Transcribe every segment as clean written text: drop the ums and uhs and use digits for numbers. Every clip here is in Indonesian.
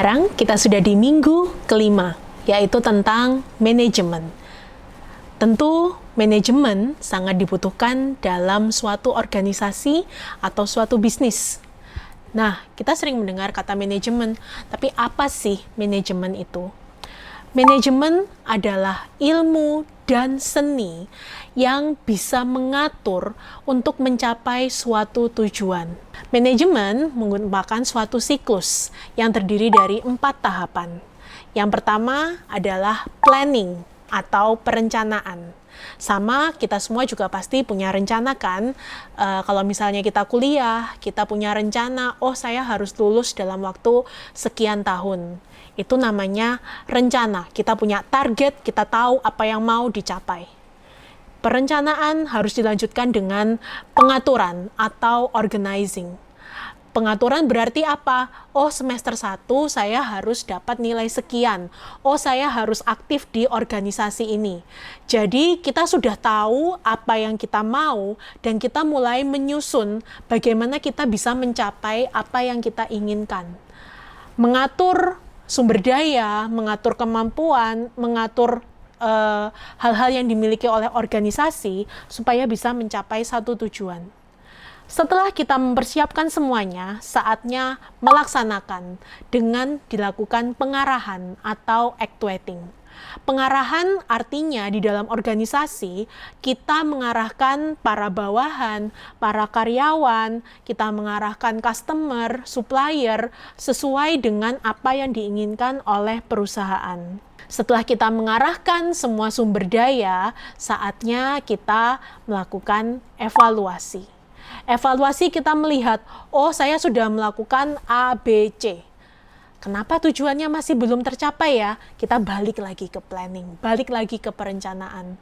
Sekarang kita sudah di minggu kelima, yaitu tentang manajemen. Tentu, manajemen sangat dibutuhkan dalam suatu organisasi atau suatu bisnis. Nah, kita sering mendengar kata manajemen, tapi apa sih manajemen itu? Manajemen adalah ilmu dan seni yang bisa mengatur untuk mencapai suatu tujuan. Manajemen menggunakan suatu siklus yang terdiri dari 4 tahapan. Yang pertama adalah planning atau perencanaan. Sama, kita semua juga pasti punya rencana kan? Kalau misalnya kita kuliah, kita punya rencana, oh saya harus lulus dalam waktu sekian tahun. Itu namanya rencana. Kita punya target, kita tahu apa yang mau dicapai. Perencanaan harus dilanjutkan dengan pengaturan atau organizing. Pengaturan berarti apa? Oh, semester 1 saya harus dapat nilai sekian. Oh, saya harus aktif di organisasi ini. Jadi, kita sudah tahu apa yang kita mau dan kita mulai menyusun bagaimana kita bisa mencapai apa yang kita inginkan. Mengatur sumber daya, mengatur kemampuan, mengatur hal-hal yang dimiliki oleh organisasi supaya bisa mencapai satu tujuan. Setelah kita mempersiapkan semuanya, saatnya melaksanakan dengan dilakukan pengarahan atau actuating. Pengarahan artinya di dalam organisasi, kita mengarahkan para bawahan, para karyawan, kita mengarahkan customer, supplier, sesuai dengan apa yang diinginkan oleh perusahaan. Setelah kita mengarahkan semua sumber daya, saatnya kita melakukan evaluasi. Evaluasi kita melihat, oh saya sudah melakukan A, B, C. Kenapa tujuannya masih belum tercapai ya? Kita balik lagi ke planning, balik lagi ke perencanaan.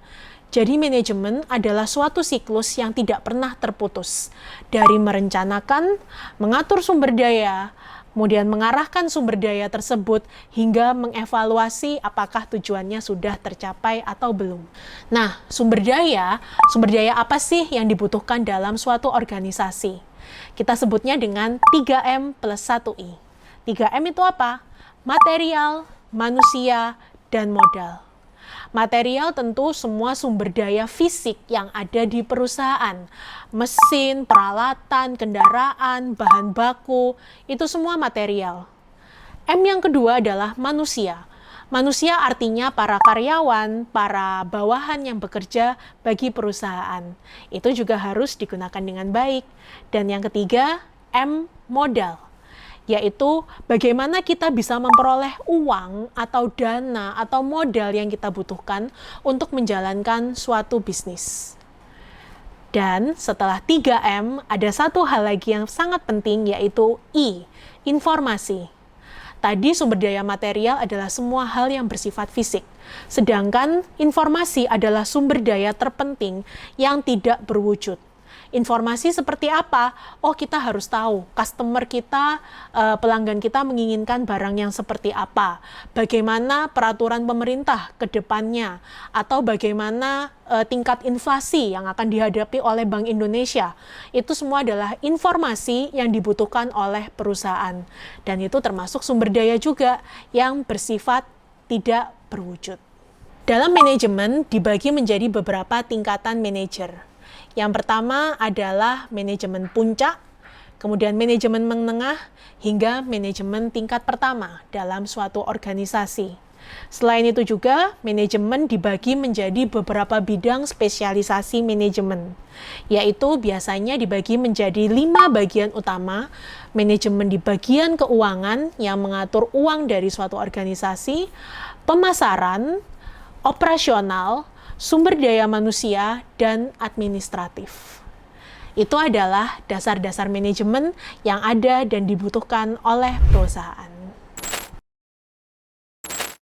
Jadi manajemen adalah suatu siklus yang tidak pernah terputus. Dari merencanakan, mengatur sumber daya, kemudian mengarahkan sumber daya tersebut hingga mengevaluasi apakah tujuannya sudah tercapai atau belum. Nah, sumber daya apa sih yang dibutuhkan dalam suatu organisasi? Kita sebutnya dengan 3M plus 1I. 3M itu apa? Material, manusia, dan modal. Material tentu semua sumber daya fisik yang ada di perusahaan. Mesin, peralatan, kendaraan, bahan baku, itu semua material. M yang kedua adalah manusia. Manusia artinya para karyawan, para bawahan yang bekerja bagi perusahaan. Itu juga harus digunakan dengan baik. Dan yang ketiga, M, modal. Yaitu bagaimana kita bisa memperoleh uang atau dana atau modal yang kita butuhkan untuk menjalankan suatu bisnis. Dan setelah 3M, ada satu hal lagi yang sangat penting, yaitu I, informasi. Tadi sumber daya material adalah semua hal yang bersifat fisik, sedangkan informasi adalah sumber daya terpenting yang tidak berwujud. Informasi seperti apa? Oh, kita harus tahu customer kita, pelanggan kita menginginkan barang yang seperti apa. Bagaimana peraturan pemerintah ke depannya, atau bagaimana tingkat inflasi yang akan dihadapi oleh Bank Indonesia. Itu semua adalah informasi yang dibutuhkan oleh perusahaan. Dan itu termasuk sumber daya juga yang bersifat tidak berwujud. Dalam manajemen dibagi menjadi beberapa tingkatan manajer. Yang pertama adalah manajemen puncak, kemudian manajemen menengah, hingga manajemen tingkat pertama dalam suatu organisasi. Selain itu juga, manajemen dibagi menjadi beberapa bidang spesialisasi manajemen, yaitu biasanya dibagi menjadi 5 bagian utama. Manajemen di bagian keuangan yang mengatur uang dari suatu organisasi, pemasaran, operasional, sumber daya manusia, dan administratif. Itu adalah dasar-dasar manajemen yang ada dan dibutuhkan oleh perusahaan.